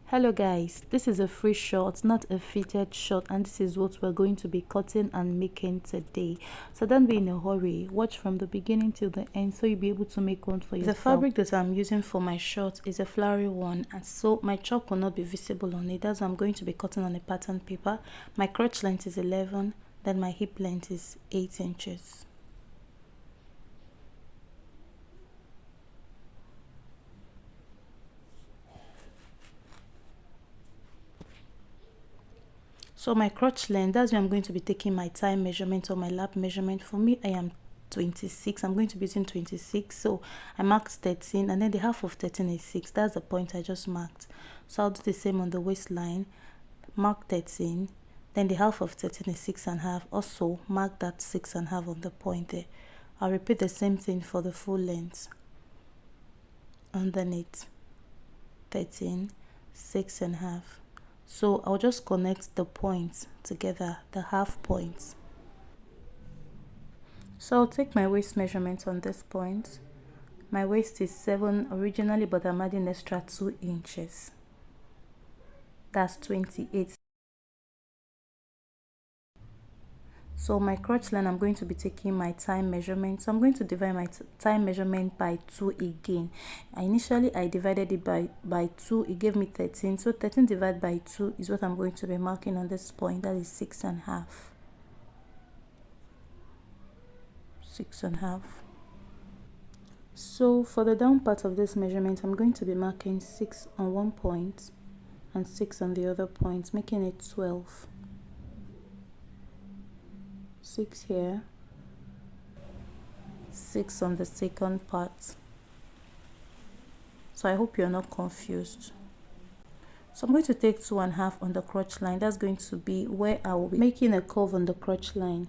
Hello guys, this is a free short, not a fitted short, and this is what we're going to be cutting and making today. So don't be in a hurry, watch from the beginning till the end so you'll be able to make one for yourself. The fabric that I'm using for my short is a flowery one, and so my chalk will not be visible on it. That's why I'm going to be cutting on a pattern paper. My crotch length is 11, then my hip length is 8 inches. So my crotch length, that's where I'm going to be taking my thigh measurement or my lap measurement. For me, I am 26. I'm going to be using 26. So I marked 13, and then the half of 13 is 6. That's the point I just marked. So I'll do the same on the waistline. Mark 13. Then the half of 13 is 6.5. Also mark that 6.5 on the point there. I'll repeat the same thing for the full length. Underneath 13, 6.5. So I'll just connect the points together, the half points. So I'll take my waist measurement on this point. My waist is 7 originally, but I'm adding extra 2 inches. That's 28. So my crotch line, I'm going to be taking my thigh measurement. So I'm going to divide my thigh measurement by 2 again. Initially I divided it by 2. It gave me 13. So 13 divided by 2 is what I'm going to be marking on this point. That is 6.5. 6.5. So for the down part of this measurement, I'm going to be marking 6 on one point and 6 on the other point, making it 12. 6 here, 6 on the second part. So I hope you're not confused. So I'm going to take 2.5 on the crotch line. That's going to be where I will be making a curve on the crotch line.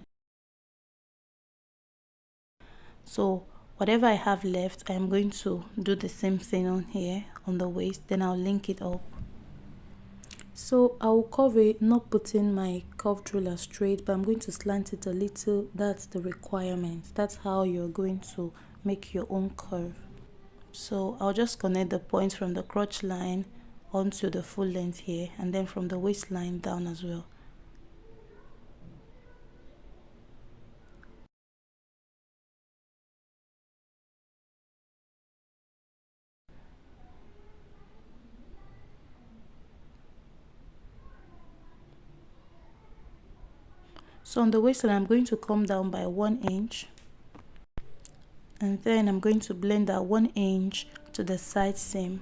So whatever I have left, I'm going to do the same thing on here on the waist, then I'll link it up. So I will curve it, not putting my curved ruler straight, but I'm going to slant it a little. That's the requirement. That's how you're going to make your own curve. So I'll just connect the points from the crotch line onto the full length here, and then from the waistline down as well. So on the waistline, I'm going to come down by 1 inch, and then I'm going to blend that 1 inch to the side seam.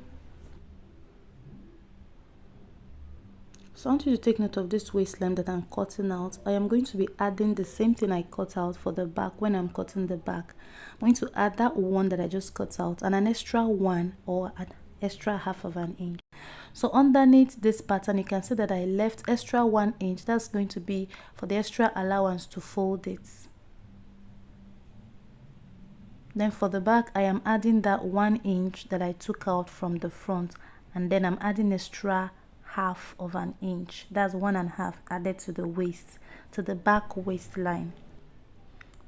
So I want you to take note of this waistline that I'm cutting out. I am going to be adding the same thing I cut out for the back. When I'm cutting the back, I'm going to add that one that I just cut out and an extra one, or an extra half of an inch. So underneath this pattern, you can see that I left extra 1 inch. That's going to be for the extra allowance to fold it. Then for the back, I am adding that 1 inch that I took out from the front, and then I'm adding extra half of an inch. That's 1.5 added to the waist, to the back waistline.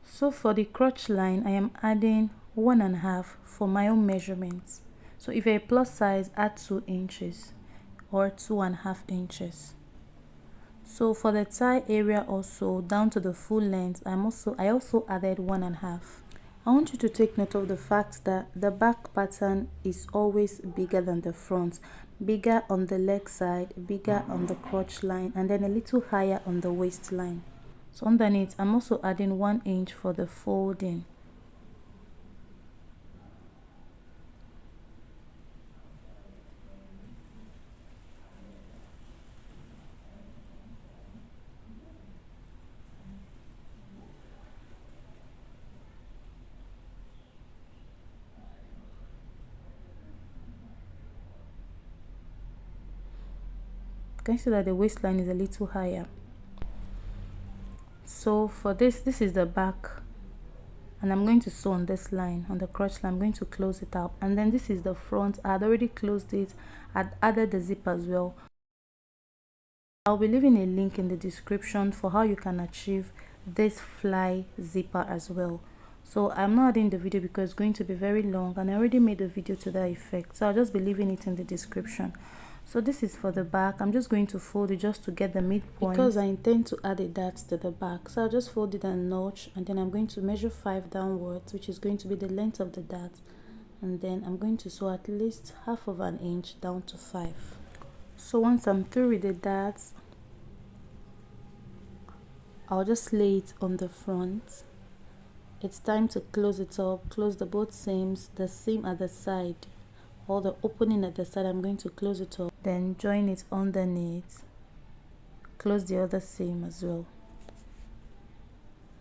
So for the crotch line, I am adding 1.5 for my own measurements. So if you're a plus size, add 2 inches or 2.5 inches. So for the thigh area also, down to the full length, I also added 1.5. I want you to take note of the fact that the back pattern is always bigger than the front. Bigger on the leg side, bigger on the crotch line, and then a little higher on the waistline. So underneath, I'm also adding 1 inch for the folding. You can see that the waistline is a little higher. So for this is the back, and I'm going to sew on this line, on the crotch line. I'm going to close it up, and then this is the front. I had already closed it. I'd added the zip as well. I'll be leaving a link in the description for how you can achieve this fly zipper as well. So I'm not adding the video because it's going to be very long, and I already made a video to that effect, so I'll just be leaving it in the description. So this is for the back. I'm just going to fold it just to get the midpoint because I intend to add a dart to the back. So I'll just fold it a notch, and then I'm going to measure 5 downwards, which is going to be the length of the dart, and then I'm going to sew at least half of an inch down to 5. So once I'm through with the darts, I'll just lay it on the front. It's time to close it up. Close the both seams, the seam at the side or the opening at the side. I'm going to close it up, then join it underneath, close the other seam as well.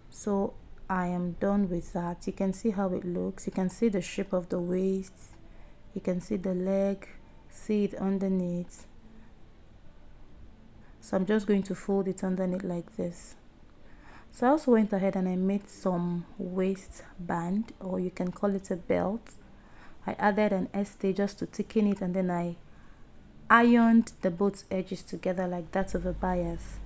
So I am done with that. You can see how it looks. You can see the shape of the waist, you can see the leg, see it underneath. So I'm just going to fold it underneath like this. So I also went ahead and I made some waistband, or you can call it a belt. I added an S-stay just to thicken it, and then I ironed the both edges together like that of a bias.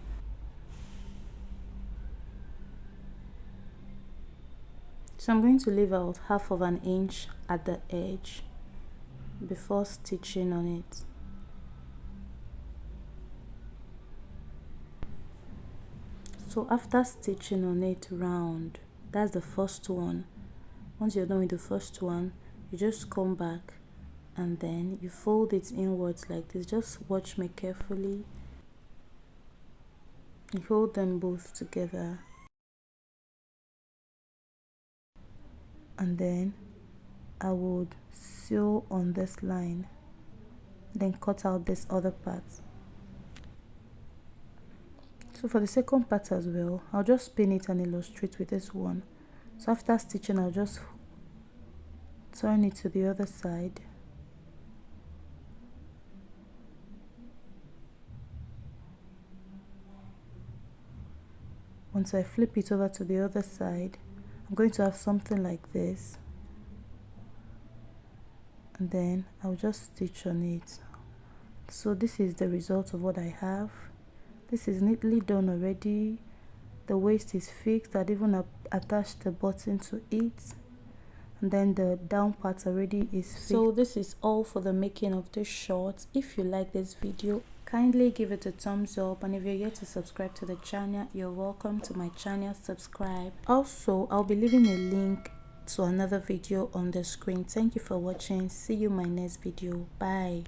So I'm going to leave out half of an inch at the edge before stitching on it. So after stitching on it round, that's the first one. Once you're done with the first one, you just come back and then you fold it inwards like this. Just watch me carefully. You hold them both together, and then I would sew on this line, then cut out this other part. So for the second part as well, I'll just pin it and illustrate with this one. So after stitching, I'll just turn it to the other side. Once I flip it over to the other side, I'm going to have something like this, and then I'll just stitch on it. So this is the result of what I have. This is neatly done already. The waist is fixed. I'd even attached the button to it, and then the down part already is fixed. So this is all for the making of this short. If you like this video, kindly give it a thumbs up, and if you're yet to subscribe to the channel, you're welcome to my channel. Subscribe. Also, I'll be leaving a link to another video on the screen. Thank you for watching. See you in my next video. Bye.